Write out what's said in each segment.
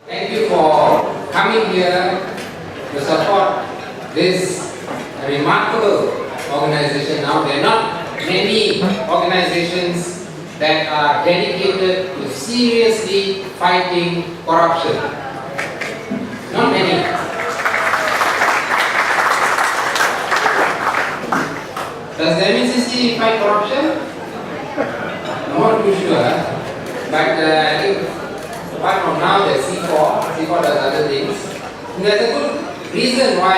Thank you for coming here to support this remarkable organization. Now, there are not many organizations that are dedicated to seriously fighting corruption. Not many. Does the MCC fight corruption? I'm not too sure. But I think apart from now, there's C4 does other things. And there's a good reason why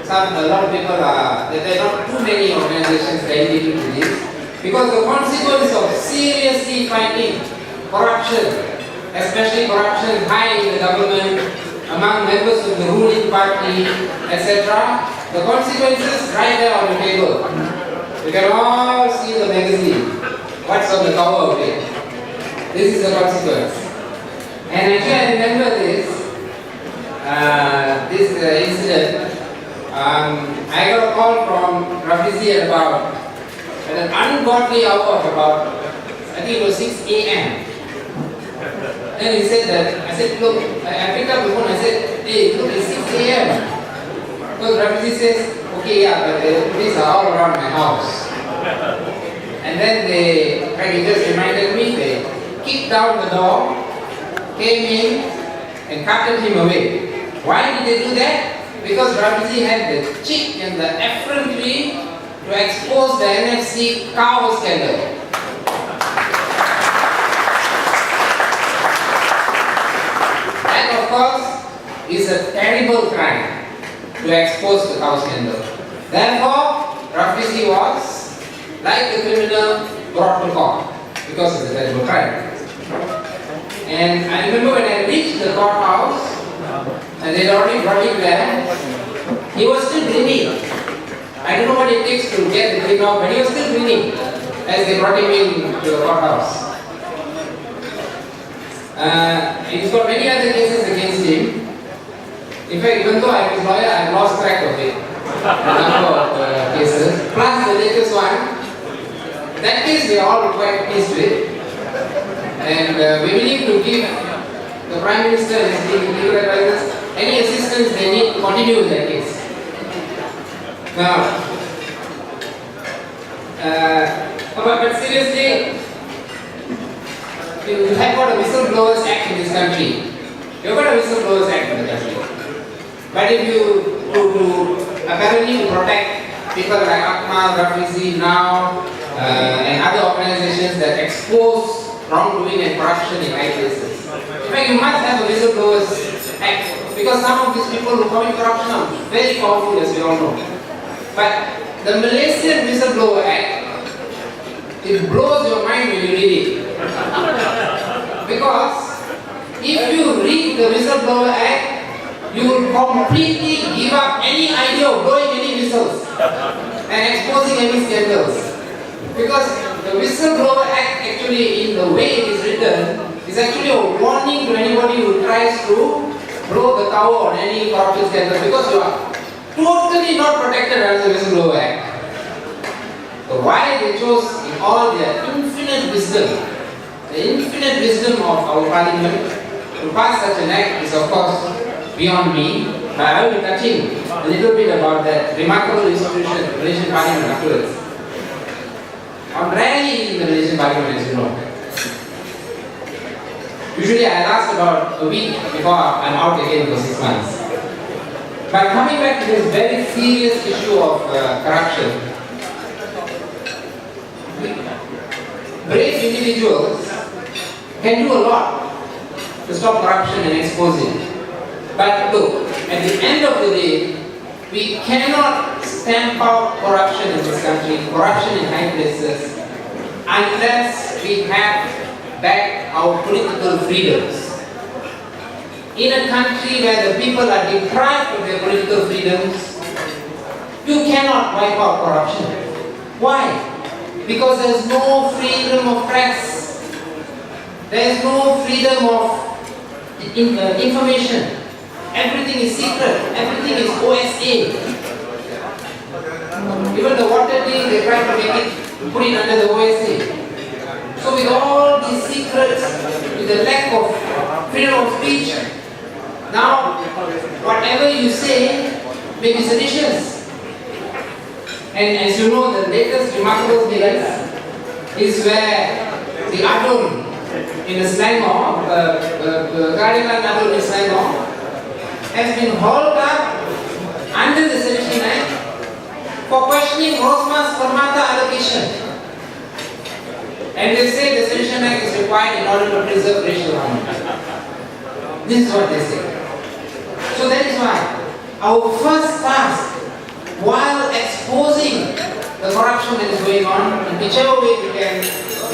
a lot of people there are not too many organizations dedicated to this. Because the consequence of seriously fighting corruption, especially corruption high in the government, among members of the ruling party, etc., the consequences right there on the table. You can all see the magazine. What's on the cover of it? This is the consequence. And actually I remember this incident. I got a call from Rafizi at an ungodly hour of about, I think it was 6 a.m. Then he said that, I said, look, I picked up the phone, I said, hey, look, it's 6 a.m. So Rafizi says, okay, yeah, but the police are all around my house. And then he just reminded me, they kicked down the door, came in, and carted him away. Why did they do that? Because Rafizi had the cheek and the effrontery to expose the NFC cow scandal. That, of course, is a terrible crime to expose the cow scandal. Therefore, Rafizi was, like the criminal, brought to court because it's a terrible crime. And I remember when I reached the courthouse, and they'd already brought him there, he was still grinning. I don't know what it takes to get the grin off, but he was still grinning as they brought him in to the courthouse. He's got many other cases against him. In fact, even though I was lawyer, I lost track of it. A number of cases. Plus the latest one. That case we are all quite pleased with. And we believe to give the Prime Minister and his legal advisors any assistance they need to continue with that case. Now, but seriously, we have got a Whistleblowers Act in this country. We have got a Whistleblowers Act in the country. But if you, apparently to protect people like Akmal, Rafizi now, and other organizations that expose wrongdoing and corruption in high places. In fact, you must have a Whistleblowers Act, because some of these people who commit corruption are very powerful, as we all know. But the Malaysian Whistleblower Act, it blows your mind when you read it. Because if you read the Whistleblower Act, you will completely give up any idea of blowing any whistles and exposing any scandals. Because the Whistleblower Act, actually, in the way it is written, is actually a warning to anybody who tries to blow the cover on any corruption scandal, because you are totally not protected under the Whistleblower Act. So why they chose, in all their infinite wisdom, the infinite wisdom of our parliament, to pass such an act is of course beyond me. But I will be touching a little bit about that remarkable institution, the Malaysian Parliament, afterwards. I'm rarely in the Malaysian Parliament, as you know. Usually I last about a week before I'm out again for 6 months. But coming back to this very serious issue of corruption, brave individuals can do a lot to stop corruption and expose it. But look, at the end of the day, we cannot stamp out corruption in this country, corruption in high places, unless we have back our political freedoms. In a country where the people are deprived of their political freedoms, you cannot wipe out corruption. Why? Because there is no freedom of press. There is no freedom of information. Everything is secret. Everything is OSA. Even the water thing, they try to make it, put it under the OSA. So with all these secrets, with the lack of freedom of speech. Now, whatever you say may be seditious. And as you know, the latest remarkable case is where the adult in the Selangor, the Kadilan adult in Selangor, has been hauled up under the Sedition Act for questioning Rosma's Permata allocation. And they say the Sedition Act is required in order to preserve racial harmony. This is what they say. So that is why our first task, while exposing the corruption that is going on, in whichever way we can,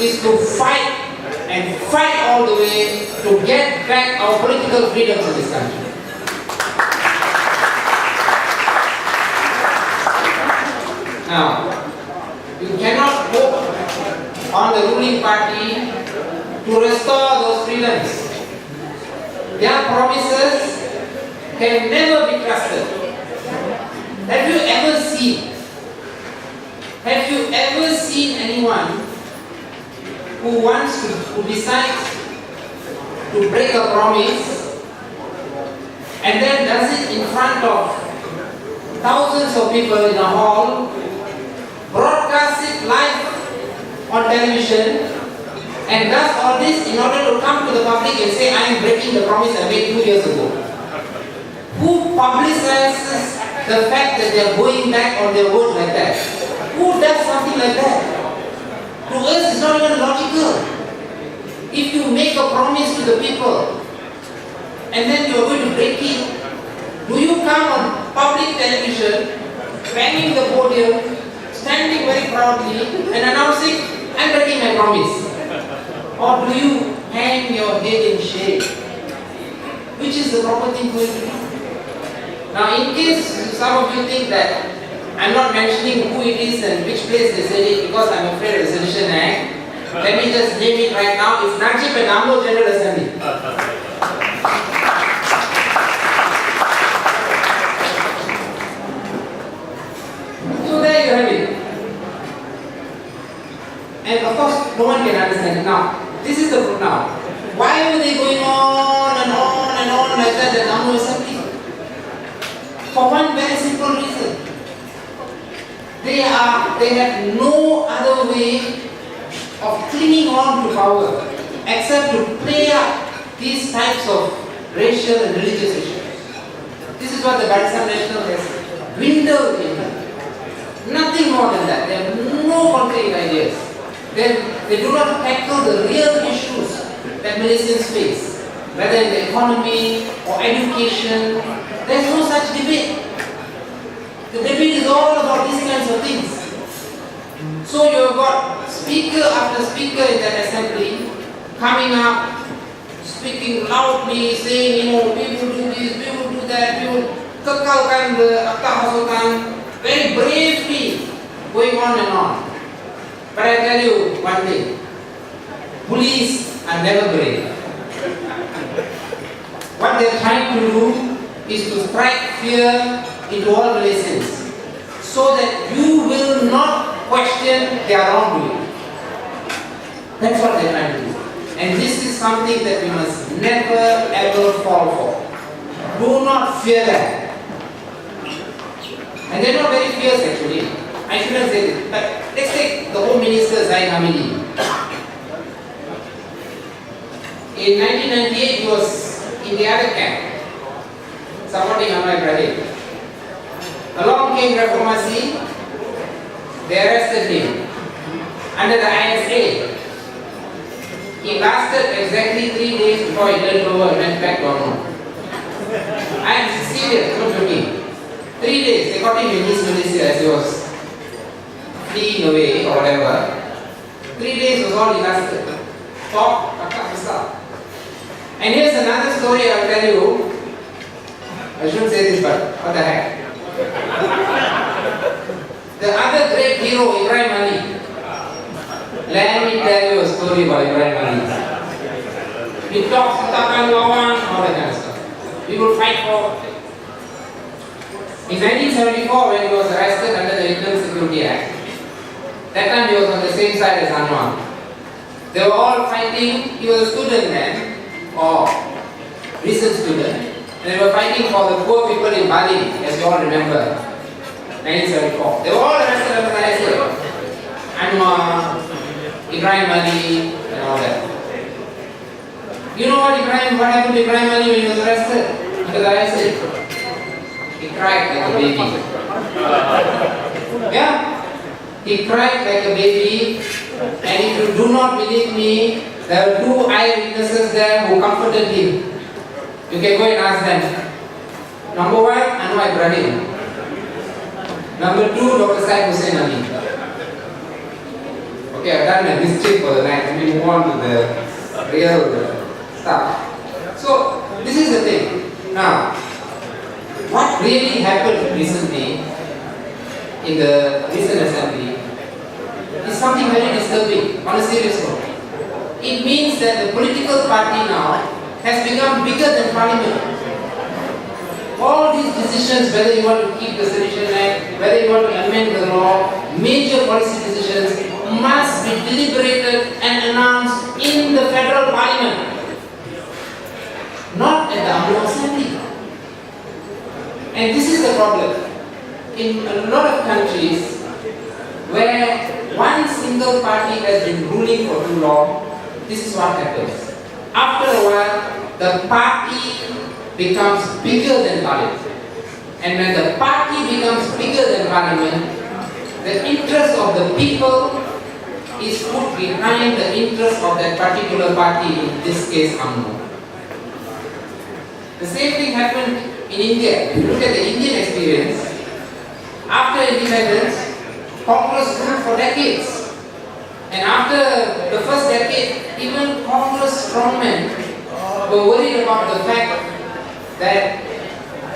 is to fight and fight all the way to get back our political freedoms in this country. Now, you cannot hope on the ruling party to restore those freedoms. Their promises can never be trusted. Have you ever seen anyone who decides to break a promise and then does it in front of thousands of people in a hall, broadcasts it live on television, and does all this in order to come to the public and say, I am breaking the promise I made 2 years ago? Who publicizes the fact that they are going back on their word like that? Who does something like that? To us, it's not even logical. If you make a promise to the people and then you are going to break it, do you come on public television, banging the podium, standing very proudly and announcing, I'm breaking my promise? Or do you hang your head in shame? Which is the proper thing for you to do? Now, in case some of you think that I'm not mentioning who it is and which place they said it because I'm afraid of the Sedition Act, let me just name it right now. It's Najib and Amno General Assembly. So there you have it. And of course, no one can understand it. Now, this is the proof now. Why were they going on and on and on like that at Amno Assembly? For one very simple reason. They have no other way of clinging on to power except to play up these types of racial and religious issues. This is what the Barisan Nasional has dwindled into. Nothing more than that. They have no concrete ideas. They do not tackle the real issues that Malaysians face, whether in the economy or education. There is no such debate. The debate is all about these kinds of things. So you have got speaker after speaker in that assembly coming up, speaking loudly, saying, we will do this, we will do that, we will kekalkan the Akta Hasutan, very bravely going on and on. But I tell you one thing, police are never brave. What they are trying to do is to strike fear into all Malaysians so that you will not question their wrongdoing. That's what they are trying to do. And this is something that we must never ever fall for. Do not fear that. And they are not very fierce actually. I shouldn't say this. But let's take the Home Minister Zaid Hamidi. In 1998 he was in the other camp, supporting Anwar Ibrahim. Along came Reformasi, they arrested him under the ISA. He lasted exactly 3 days before he turned over and went back to Omno. I am serious, not joking. 3 days, they caught him in East Malaysia as he was fleeing away or whatever. 3 days was all he lasted. Talk, kakak, besar. And here's another story I'll tell you. I shouldn't say this, but what the heck. The other great hero, Ibrahim Ali. Let me tell you a story about Ibrahim Ali. He talks about lawan, all that kind of stuff. We will fight for. In 1974, when he was arrested under the Internal Security Act, that time he was on the same side as Anwar. They were all fighting. He was a student then, or recent student. They were fighting for the poor people in Bali, as you all remember, 1974. They were all arrested under the ISIL. Anwar, Ibrahim Ali, and all that. You know what happened to Ibrahim Ali when he was arrested under the ISIL? He cried like a baby. Yeah? He cried like a baby, and if you do not believe me, there were 2 eyewitnesses there who comforted him. You can go and ask them. Number 1, Anwar Ibrahim. Number 2, Dr. Said Hussein Ali. Okay, I've done a history for the night. Let me move on to the real stuff. So, this is the thing. Now, what really happened recently in the recent assembly is something very disturbing on a serious note. It means that the political party now has become bigger than parliament. All these decisions, whether you want to keep the Sedition Act, whether you want to amend the law, major policy decisions must be deliberated and announced in the federal parliament, not at the UMNO assembly. And this is the problem. In a lot of countries where one single party has been ruling for too long, this is what happens. After a while, the party becomes bigger than parliament. And when the party becomes bigger than parliament, the interest of the people is put behind the interest of that particular party, in this case UMNO. The same thing happened in India. If you look at the Indian experience, after independence, Congress ruled for decades. And after the first decade, even Congress strongmen were worried about the fact that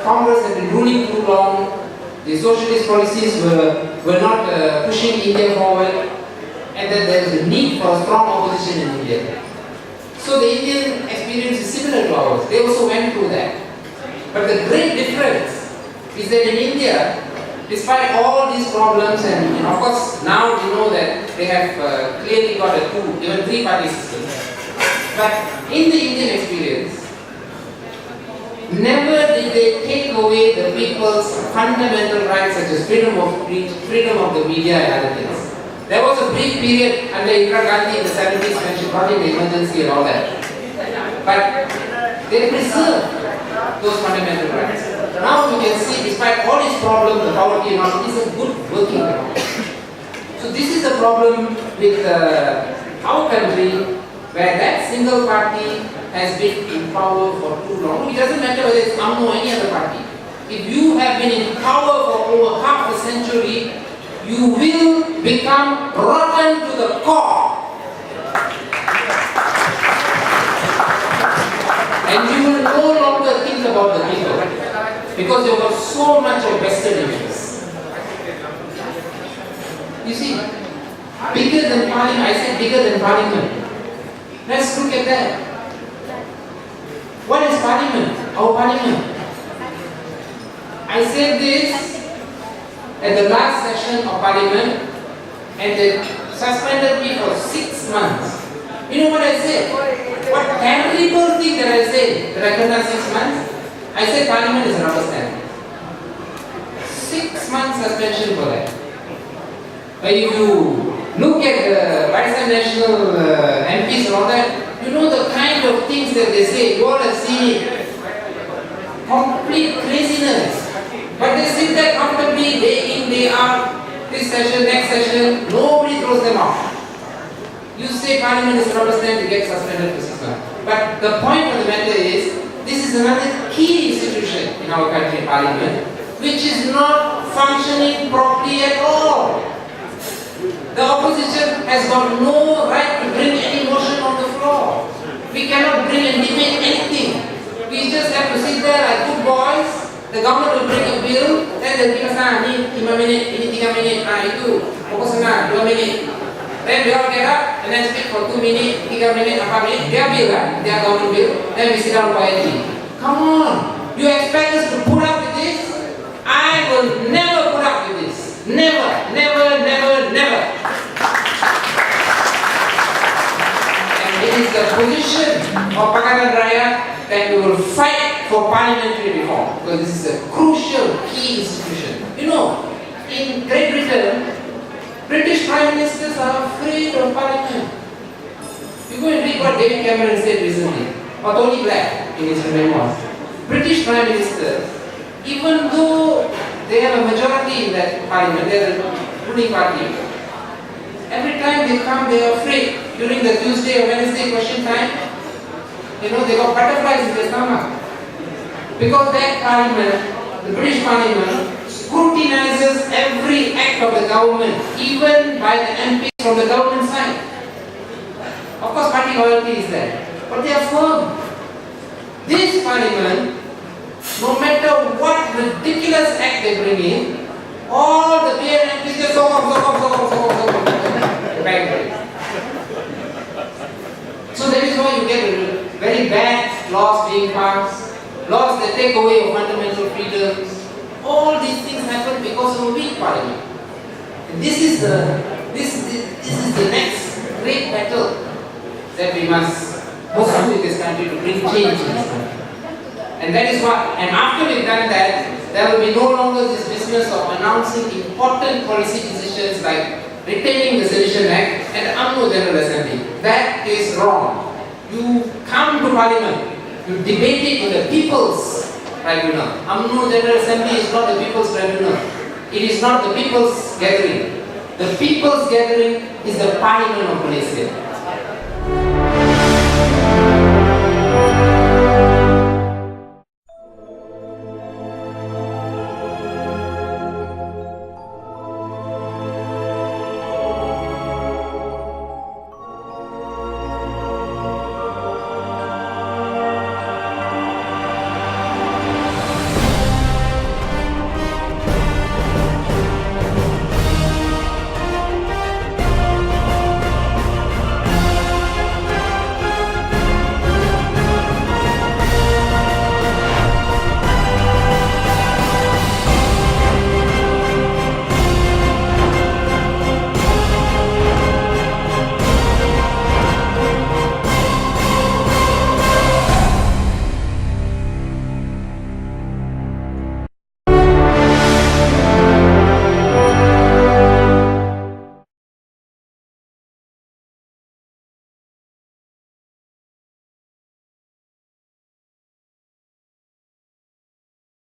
Congress had been ruling too long, the socialist policies were not pushing India forward, and that there was a need for a strong opposition in India. So the Indian experience is similar to ours. They also went through that. But the great difference is that in India, despite all these problems, and of course now we know that they have clearly got a 2, even 3-party system. But in the Indian experience, never did they take away the people's fundamental rights such as freedom of speech, freedom of the media and other things. There was a brief period under Indira Gandhi in the 70s when she brought in the emergency and all that. But they preserved those fundamental rights. Now you can see, despite all these problems, the poverty and all, it is a good working economy. So this is the problem with our country, where that single party has been in power for too long. It doesn't matter whether it's UMNO or any other party. If you have been in power for over half a century, you will become rotten to the core. And you will no longer think about the people, because you've got so much of vested interests. You see, bigger than parliament, I said bigger than parliament. Let's look at that. What is parliament? Our parliament. I said this at the last session of parliament, and they suspended me for 6 months. You know what I said? What terrible thing that I said, that I could have 6 months? I said parliament is a rubber stamp. 6 months suspension for that. But if you look at the Pakistan National MPs and all that, you know the kind of things that they say. You all have seen it. Complete craziness. But they sit there comfortably, day in, day out, this session, next session, nobody throws them off. You say parliament is a rubber stamp, you get suspended for 6 months. But the point of the matter is, this is another key institution in our country, parliament, which is not functioning properly at all. The opposition has got no right to bring any motion on the floor. We cannot bring and debate anything. We just have to sit there like good boys. The government will bring a bill, then they'll give us, ini 5 minit, ini 3 minit, itu, pukul setengah, 2 minit. Then we all get up and then speak for 2 minutes, 3 minutes, 4 minutes. Their bill, their government bill. Then we sit down quietly. Come on, you expect us to put up with this? I will never put up with this. Never, never, never, never. And it is the position of Pakatan Rakyat that we will fight for parliamentary reform, because this is a crucial key institution. You know, in Great Britain, British Prime Ministers are afraid of Parliament. You go and read what David Cameron said recently, or Tony Blair in his memoirs. British Prime Ministers, even though they have a majority in that Parliament, they are the ruling party, every time they come, they are afraid. During the Tuesday or Wednesday question time, you know, they got butterflies in their stomach. Because that Parliament, the British Parliament, scrutinizes every act of the government, even by the MPs from the government side. Of course, party loyalty is there, but they are firm. This Parliament, no matter what ridiculous act they bring in, all the peer MPs just so on. So that is why you get very bad laws being passed, laws that take away your fundamental freedoms. All these things happen because of a weak Parliament. And this is the next great battle that we must pursue in this country to bring change in this country. And that is what, and after we've done that, there will be no longer this business of announcing important policy decisions like retaining the Sedition Act and the UMNO General Assembly. That is wrong. You come to Parliament, you debate it in the people's tribunal. UMNO General Assembly is not the people's tribunal. It is not the people's gathering. The people's gathering is the Parliament of Malaysia.